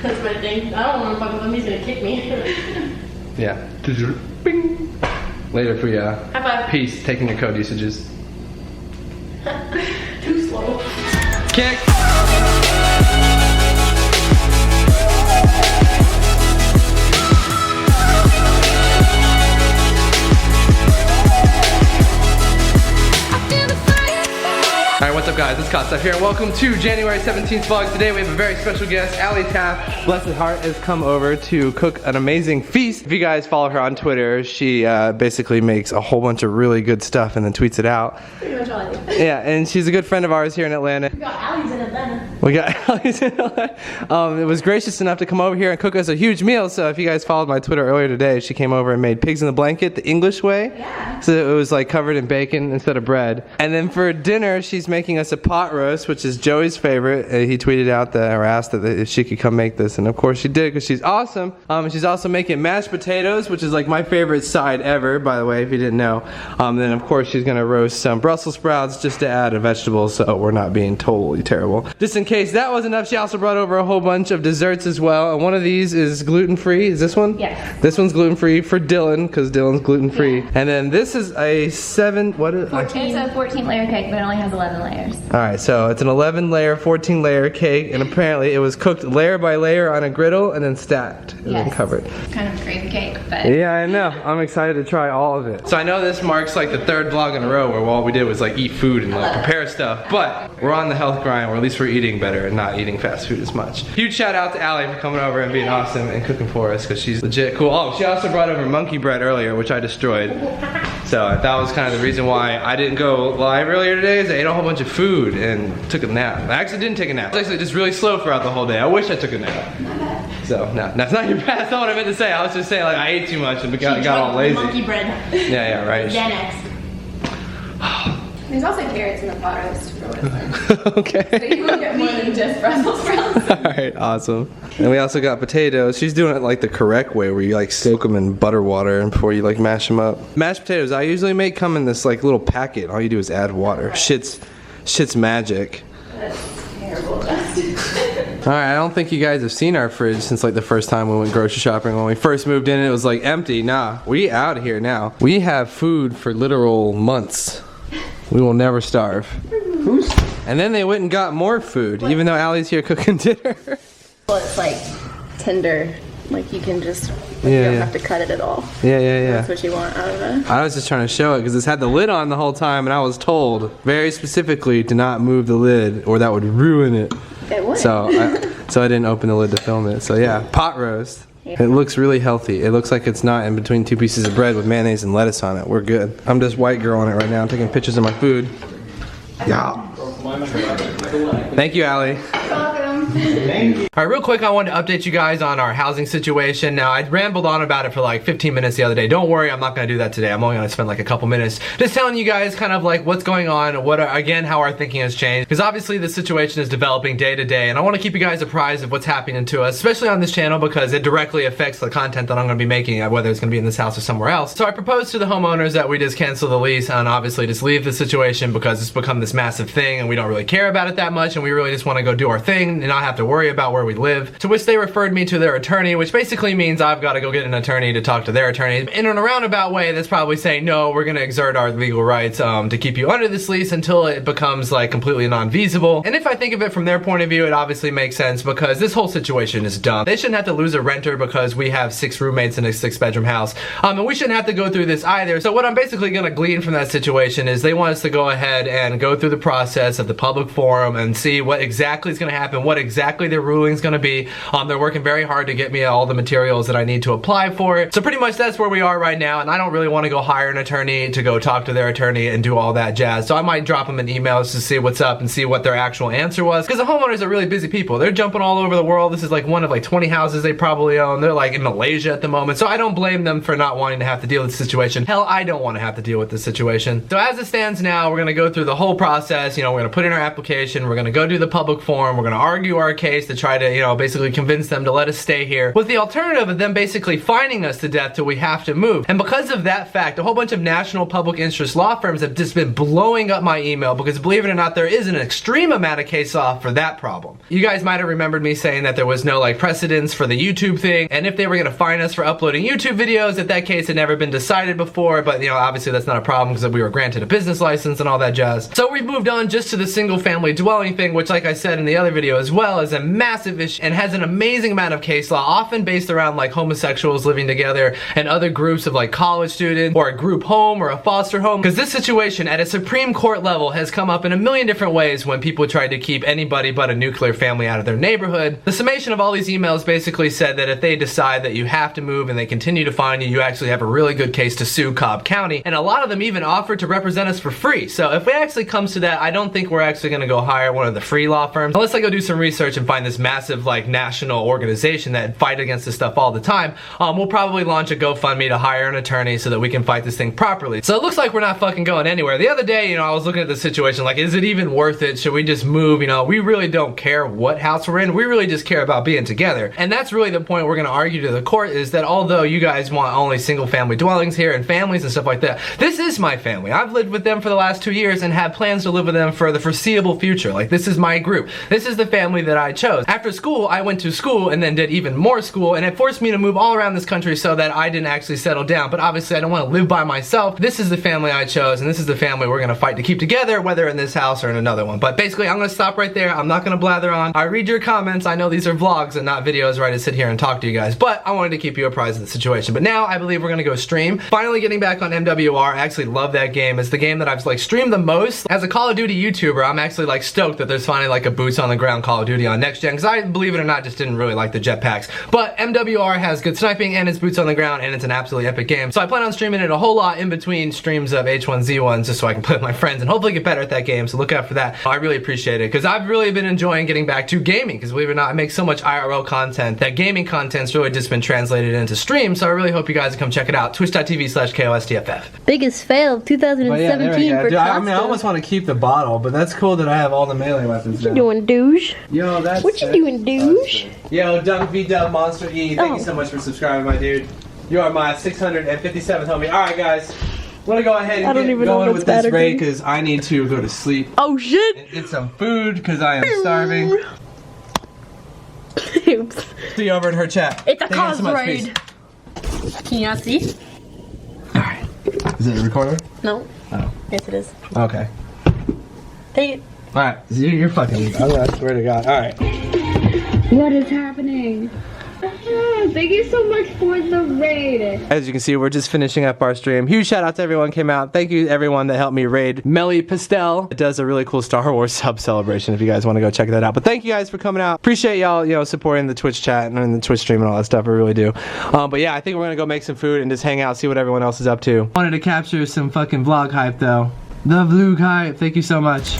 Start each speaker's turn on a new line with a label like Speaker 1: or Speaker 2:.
Speaker 1: That's my thing. I don't want to fuck with him. He's gonna kick me.
Speaker 2: Yeah. Bing. Later for ya.
Speaker 1: High five.
Speaker 2: Peace. Taking your code usages.
Speaker 1: Too slow.
Speaker 2: Kick. Alright, what's up guys, it's KOSDFF here and welcome to January 17th vlog. Today we have a very special guest, Allie Taft, blessed heart, has come over to cook an amazing feast. If you guys follow her on Twitter, she basically makes a whole bunch of really good stuff and then tweets it out.
Speaker 1: Pretty much all I do.
Speaker 2: Yeah, and she's a good friend of ours here in Atlanta.
Speaker 1: We got Allie's in Atlanta.
Speaker 2: We got Allie's in Atlanta. It was gracious enough to come over here and cook us a huge meal, so if you guys followed my Twitter earlier today, she came over and made pigs in the blanket the English way.
Speaker 1: Yeah.
Speaker 2: So it was like covered in bacon instead of bread. And then for dinner, she's making us a pot roast, which is Joey's favorite. He tweeted out that, or asked that if she could come make this, and of course she did because she's awesome. And she's also making mashed potatoes, which is like my favorite side ever, by the way, if you didn't know. Then of course she's gonna roast some Brussels sprouts just to add a vegetable, so we're not being totally terrible. Just in case that wasn't enough, she also brought over a whole bunch of desserts as well. And one of these is gluten-free. Is this one?
Speaker 1: Yes.
Speaker 2: This one's gluten-free for Dylan, because Dylan's gluten-free. Yeah. And then this is a 14.
Speaker 3: It's a 14 layer cake, but it only has 11 layers.
Speaker 2: Alright, so it's an 11 layer, 14 layer cake, and apparently it was cooked layer by layer on a griddle and then stacked and then covered.
Speaker 3: Kind of a crazy cake, but...
Speaker 2: Yeah, I know. I'm excited to try all of it. So I know this marks like the third vlog in a row where all we did was like eat food and like prepare stuff, but we're on the health grind, or at least we're eating better and not eating fast food as much. Huge shout out to Allie for coming over and being awesome and cooking for us, because she's legit cool. Oh, she also brought over monkey bread earlier, which I destroyed. So that was kind of the reason why I didn't go live earlier today, is I ate a whole bunch of food and took a nap. I actually didn't take a nap. I was actually just really slow throughout the whole day. I wish I took a nap. So, no, that's not your bad. That's not what I meant to say. I was just saying, like, I ate too much and got all lazy.
Speaker 1: Monkey bread.
Speaker 2: Yeah, right.
Speaker 1: Xanax.
Speaker 3: There's also carrots in the pot roast for what it's worth.
Speaker 2: Okay.
Speaker 3: So you will get more than just Brussels sprouts.
Speaker 2: Alright, awesome. And we also got potatoes. She's doing it like the correct way, where you like soak them in butter water and before you like mash them up. Mashed potatoes I usually make come in this like little packet. All you do is add water. Shit's magic.
Speaker 3: That's terrible, Justin.
Speaker 2: Alright, I don't think you guys have seen our fridge since like the first time we went grocery shopping. When we first moved in, it was like empty. Nah, we out here now. We have food for literal months. We will never starve. And then they went and got more food, even though Allie's here cooking dinner.
Speaker 3: Well, it's like tender. Like you can just, you don't have to cut it at all.
Speaker 2: Yeah.
Speaker 3: That's what you want out of it. I
Speaker 2: was just trying to show it because it's had the lid on the whole time, and I was told very specifically to not move the lid or that would ruin it.
Speaker 3: It would.
Speaker 2: So I didn't open the lid to film it. So yeah, pot roast. Yeah. It looks really healthy. It looks like it's not in between two pieces of bread with mayonnaise and lettuce on it. We're good. I'm just white girl on it right now. I'm taking pictures of my food. Yeah. Thank you, Allie. Alright, real quick, I wanted to update you guys on our housing situation. Now, I rambled on about it for like 15 minutes the other day. Don't worry, I'm not going to do that today. I'm only going to spend like a couple minutes just telling you guys kind of like what's going on, again, how our thinking has changed. Because obviously the situation is developing day to day, and I want to keep you guys apprised of what's happening to us, especially on this channel, because it directly affects the content that I'm going to be making, whether it's going to be in this house or somewhere else. So I proposed to the homeowners that we just cancel the lease and obviously just leave the situation, because it's become this massive thing and we don't really care about it that much, and we really just want to go do our thing and not have to worry about where we live. To which they referred me to their attorney, which basically means I've got to go get an attorney to talk to their attorney. In a roundabout way, that's probably saying, no, we're going to exert our legal rights to keep you under this lease until it becomes like completely non-feasible. And if I think of it from their point of view, it obviously makes sense, because this whole situation is dumb. They shouldn't have to lose a renter because we have 6 roommates in a 6-bedroom house. And we shouldn't have to go through this either. So what I'm basically going to glean from that situation is they want us to go ahead and go through the process of the public forum and see what exactly is going to happen, what exactly their ruling is going to be. They're working very hard to get me all the materials that I need to apply for it. So pretty much that's where we are right now, and I don't really want to go hire an attorney to go talk to their attorney and do all that jazz. So I might drop them an email to see what's up and see what their actual answer was, because the homeowners are really busy people. They're jumping all over the world. This is like one of like 20 houses they probably own. They're like in Malaysia at the moment, so I don't blame them for not wanting to have to deal with the situation. Hell, I don't want to have to deal with this situation. So as it stands now, we're going to go through the whole process. You know, we're going to put in our application, we're going to go do the public forum, we're going to argue argue our case, to try to, you know, basically convince them to let us stay here, with the alternative of them basically fining us to death till we have to move. And because of that fact, a whole bunch of national public interest law firms have just been blowing up my email, because believe it or not, there is an extreme amount of case law for that problem. You guys might have remembered me saying that there was no like precedence for the YouTube thing, and if they were going to fine us for uploading YouTube videos, that case had never been decided before, but you know, obviously that's not a problem because we were granted a business license and all that jazz. So we've moved on just to the single family dwelling thing, which like I said in the other video as well, is a massive issue and has an amazing amount of case law, often based around like homosexuals living together and other groups of like college students, or a group home or a foster home, because this situation at a Supreme Court level has come up in a million different ways when people tried to keep anybody but a nuclear family out of their neighborhood. The summation of all these emails basically said that if they decide that you have to move and they continue to fine you, you actually have a really good case to sue Cobb County, and a lot of them even offered to represent us for free. So if it actually comes to that, I don't think we're actually going to go hire one of the free law firms, unless I go do some research and find this massive like national organization that fight against this stuff all the time. We'll probably launch a GoFundMe to hire an attorney so that we can fight this thing properly. So it looks like we're not fucking going anywhere. The other day, you know, I was looking at the situation like, is it even worth it? Should we just move? You know, we really don't care what house we're in. We really just care about being together. And that's really the point we're going to argue to the court, is that although you guys want only single family dwellings here and families and stuff like that, this is my family. I've lived with them for the last 2 years and have plans to live with them for the foreseeable future. Like, this is my group. This is the family that I chose. After school, I went to school and then did even more school, and it forced me to move all around this country so that I didn't actually settle down. But obviously I don't want to live by myself. This is the family I chose, and this is the family we're going to fight to keep together, whether in this house or in another one. But basically, I'm going to stop right there. I'm not going to blather on. I read your comments. I know these are vlogs and not videos where I just sit here and talk to you guys, but I wanted to keep you apprised of the situation. But now I believe we're going to go stream. Finally getting back on MWR. I actually love that game. It's the game that I've like streamed the most. As a Call of Duty YouTuber, I'm actually like stoked that there's finally like a boots on the ground Call of Duty on next gen, because I, believe it or not, just didn't really like the jetpacks. But MWR has good sniping and it's boots on the ground and it's an absolutely epic game. So I plan on streaming it a whole lot in between streams of H1Z1s, just so I can play with my friends and hopefully get better at that game. So look out for that. I really appreciate it, because I've really been enjoying getting back to gaming, because believe it or not, I make so much IRL content that gaming content's really just been translated into streams. So I really hope you guys come check it out. Twitch.tv/KOSDFF.
Speaker 3: Biggest fail of 2017 for Costco.
Speaker 2: I mean, I almost want to keep the bottle, but that's cool that I have all the melee weapons now.
Speaker 3: What you doing, douche?
Speaker 2: Yo, that's
Speaker 3: What you doing, douche?
Speaker 2: Yo, Dunk V Dub Monster E, thank you so much for subscribing, my dude. You are my 657th homie. Alright, guys. I'm gonna go ahead and get going with this raid, because I need to go to sleep.
Speaker 3: Oh, shit!
Speaker 2: And get some food, because I am starving.
Speaker 3: Oops.
Speaker 2: See you over in her chat.
Speaker 3: It's a
Speaker 2: Thank you so
Speaker 3: cause
Speaker 2: much.
Speaker 3: raid. Can you not see?
Speaker 2: Alright. Is it a recorder?
Speaker 3: No.
Speaker 2: Oh.
Speaker 3: Yes, it is.
Speaker 2: Okay.
Speaker 3: Take it.
Speaker 2: Alright. You're fucking. I swear to God. Alright.
Speaker 3: What is happening? Thank you so much for the raid.
Speaker 2: As you can see, we're just finishing up our stream. Huge shout out to everyone who came out. Thank you everyone that helped me raid Melly Pastel. It does a really cool Star Wars sub celebration if you guys want to go check that out. But thank you guys for coming out. Appreciate y'all, you know, supporting the Twitch chat and the Twitch stream and all that stuff. I really do. But yeah, I think we're gonna go make some food and just hang out, see what everyone else is up to. Wanted to capture some fucking vlog hype though. The vlog hype. Thank you so much.